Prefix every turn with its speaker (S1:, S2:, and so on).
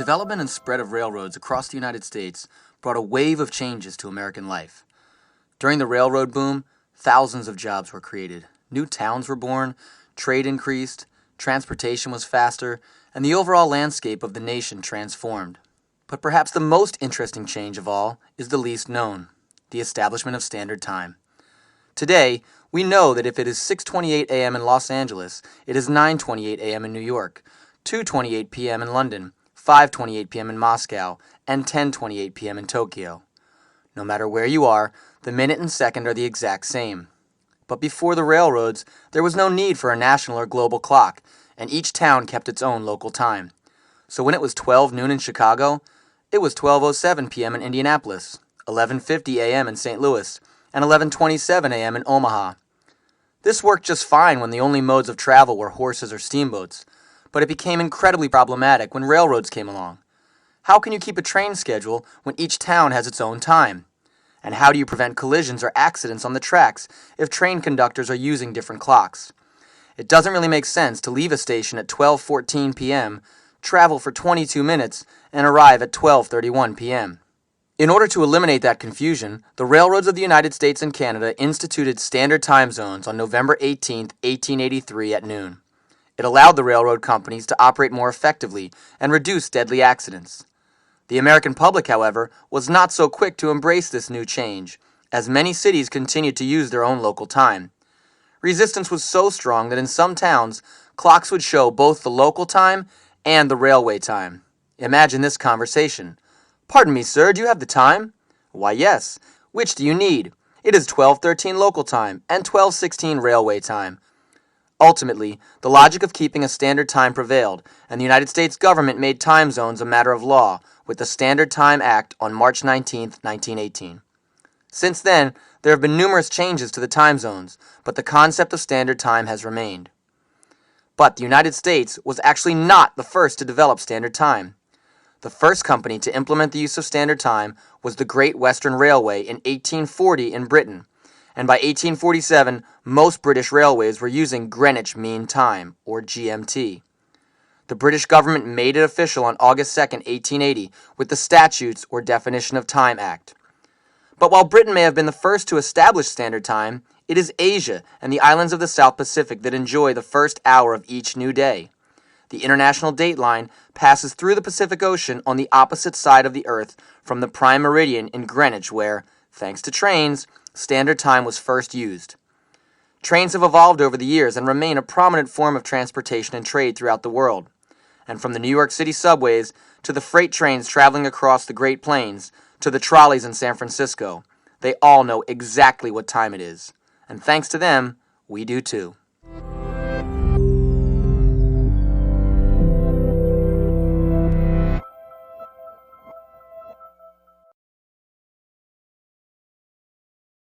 S1: development and spread of railroads across the United States brought a wave of changes to American life. During the railroad boom, thousands of jobs were created, new towns were born, trade increased, transportation was faster, and the overall landscape of the nation transformed. But perhaps the most interesting change of all is the least known, the establishment of Standard Time. Today, we know that if it is 6:28 a.m. in Los Angeles, it is 9:28 a.m. in New York, 2:28 p.m. in London, 5:28 p.m. in Moscow, and 10:28 p.m. in Tokyo. No matter where you are, the minute and second are the exact same. But before the railroads, there was no need for a national or global clock, and each town kept its own local time. So when it was 12 noon in Chicago, it was 12:07 p.m. in Indianapolis, 11:50 a.m. in St. Louis, and 11:27 a.m. in Omaha. This worked just fine when the only modes of travel were horses or steamboats, but it became incredibly problematic when railroads came along. How can you keep a train schedule when each town has its own time? And how do you prevent collisions or accidents on the tracks if train conductors are using different clocks? It doesn't really make sense to leave a station at 12:14 p.m., travel for 22 minutes, and arrive at 12:31 p.m. In order to eliminate that confusion, the railroads of the United States and Canada instituted standard time zones on November 18, 1883 at noon. It allowed the railroad companies to operate more effectively and reduce deadly accidents. The American public, however, was not so quick to embrace this new change, as many cities continued to use their own local time. Resistance was so strong that in some towns, clocks would show both the local time and the railway time. Imagine this conversation. "Pardon me, sir, do you have the time?" "Why, yes. Which do you need?" "It is 12:13 local time and 12:16 railway time." Ultimately, the logic of keeping a standard time prevailed, and the United States government made time zones a matter of law with the Standard Time Act on March 19, 1918. Since then, there have been numerous changes to the time zones, but the concept of standard time has remained. But the United States was actually not the first to develop standard time. The first company to implement the use of standard time was the Great Western Railway in 1840 in Britain, and by 1847, most British railways were using Greenwich Mean Time, or GMT. The British government made it official on August 2, 1880, with the Statutes or Definition of Time Act. But while Britain may have been the first to establish standard time, it is Asia and the islands of the South Pacific that enjoy the first hour of each new day. The International Dateline passes through the Pacific Ocean on the opposite side of the Earth from the prime meridian in Greenwich where, thanks to trains, standard time was first used. Trains have evolved over the years and remain a prominent form of transportation and trade throughout the world. And from the New York City subways to the freight trains traveling across the Great Plains to the trolleys in San Francisco, they all know exactly what time it is. And thanks to them, we do too.